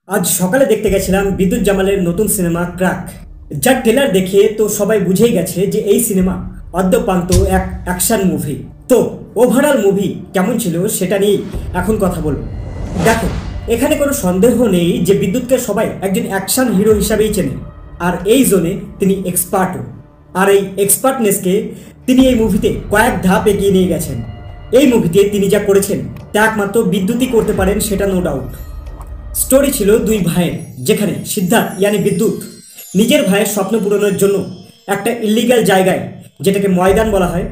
আজ সকালে দেখতে গেছিলাম বিদ্যুৎ জামালের নতুন সিনেমা ক্র্যাক। যার ট্রেলার দেখে তো সবাই বুঝেই গেছে যে এই সিনেমা অদ্যপান্ত এক অ্যাকশন মুভি। তো ওভারঅল মুভি কেমন ছিল সেটা নিয়েই এখন কথা বলবো। দেখো, এখানে কোনো সন্দেহ নেই যে বিদ্যুৎকে সবাই একজন অ্যাকশন হিরো হিসাবেই চেনে, আর এই জোনে তিনি এক্সপার্টও। আর এই এক্সপার্টনেসকে তিনি এই মুভিতে কয়েক ধাপ এগিয়ে নিয়ে গেছেন। এই মুভিতে তিনি যা করেছেন তা একমাত্র বিদ্যুৎই করতে পারেন, সেটা নো ডাউট। স্টোরি ছিল দুই ভাইয়ের, যেখানে সিদ্ধার্থ ইয়ানি বিদ্যুৎ নিজের ভাইয়ের স্বপ্ন পূরণের জন্য একটা ইল্লিগাল জায়গায়, যেটাকে ময়দান বলা হয়,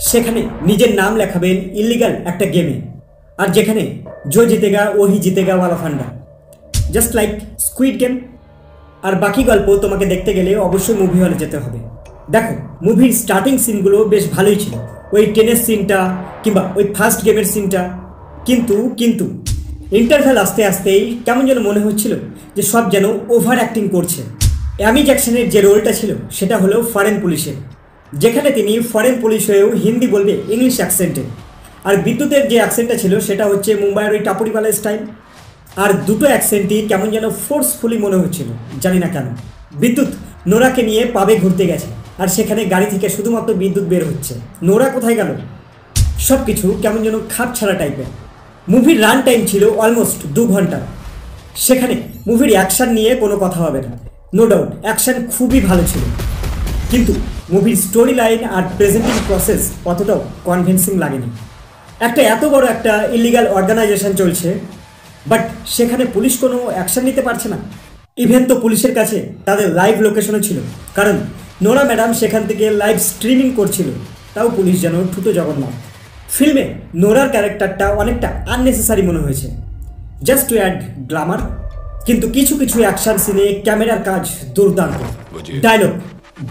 সেখানে নিজের নাম লেখাবেন ইল্লিগাল একটা গেমে। আর যেখানে জো জিতেগা ওহি জিতেগা ওয়ালা ফান্ডা, জাস্ট লাইক স্কুইড গেম। আর বাকি গল্প তোমাকে দেখতে গেলে অবশ্যই মুভি হলে যেতে হবে। দেখো, মুভির স্টার্টিং সিনগুলো বেশ ভালোই ছিল, ওই ট্রেনের সিনটা কিংবা ওই ফার্স্ট গেমের সিনটা। কিন্তু ইন্টারভ্যাল আসতে আসতেই কেমন যেন মনে হচ্ছিল যে সব যেন ওভার অ্যাক্টিং করছে। অ্যামি জ্যাকসনের যে রোলটা ছিল সেটা হলো ফরেন পুলিশের, যেখানে তিনি ফরেন পুলিশ হয়েও হিন্দি বলবে ইংলিশ অ্যাকসেন্টে। আর বিদ্যুতের যে অ্যাকসেন্টটা ছিল সেটা হচ্ছে মুম্বাইয়ের ওই টাপুরিওয়ালা স্টাইল। আর দুটো অ্যাকসেন্টই কেমন যেন ফোর্সফুলি মনে হচ্ছিল, জানি না কেন। বিদ্যুৎ নোরাকে নিয়ে পাবে ঘুরতে গেছে, আর সেখানে গাড়ি থেকে শুধুমাত্র বিদ্যুৎ বের হচ্ছে। নোরা কোথায় গেল? সব কিছু কেমন যেন খাপ ছাড়া টাইপের। মুভির রান টাইম ছিল অলমোস্ট 2 ঘন্টা। সেখানে মুভির অ্যাকশান নিয়ে কোনো কথা হবে না, নো ডাউট অ্যাকশান খুবই ভালো ছিল। কিন্তু মুভির স্টোরি লাইন আর প্রেজেন্টিং প্রসেস অতটাও কনভিন্সিং লাগেনি। একটা এত বড় একটা ইলিগাল অর্গানাইজেশন চলছে, বাট সেখানে পুলিশ কোনো অ্যাকশান নিতে পারছে না। ইভেন তো পুলিশের কাছে তাদের লাইভ লোকেশনও ছিল, কারণ নোরা ম্যাডাম সেখান থেকে লাইভ স্ট্রিমিং করছিল। তাও পুলিশ যেন ঠুটো জগন্নাথ। ফিল্মে নোরার ক্যারেক্টারটা অনেকটা আননেসেসারি মনে হয়েছে, জাস্ট টু অ্যাড গ্ল্যামার। কিন্তু কিছু অ্যাকশন সিনে ক্যামেরার কাজ দুর্দান্ত। ডায়লগ,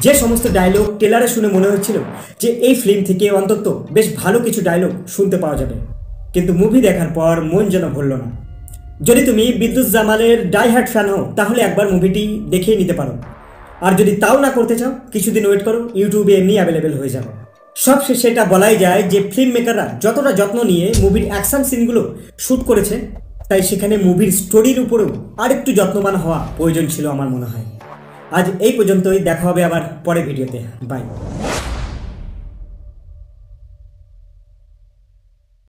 যে সমস্ত ডায়লগ ট্রেলারে শুনে মনে হচ্ছিল যে এই ফিল্ম থেকে অন্তত বেশ ভালো কিছু ডায়লগ শুনতে পাওয়া যাবে, কিন্তু মুভি দেখার পর মন যেন ভরল না। যদি তুমি বিদ্যুৎ জামালের ডাই হার্ট ফ্যান হও তাহলে একবার মুভিটি দেখেই নিতে পারো, আর যদি তাও না করতে চাও কিছুদিন ওয়েট করো, ইউটিউবে এমনি অ্যাভেলেবেল হয়ে যাবে। সবশেষে এটা বলাই যায় যে ফিল্ম মেকাররা যতটা যত্ন নিয়ে মুভির অ্যাকশন সিনগুলো শ্যুট করেছে, তাই সেখানে মুভির স্টোরির উপরেও আরেকটু যত্নবান হওয়া প্রয়োজন ছিল আমার মনে হয়। আজ এই পর্যন্তই, দেখা হবে আবার পরের ভিডিওতে। বাই।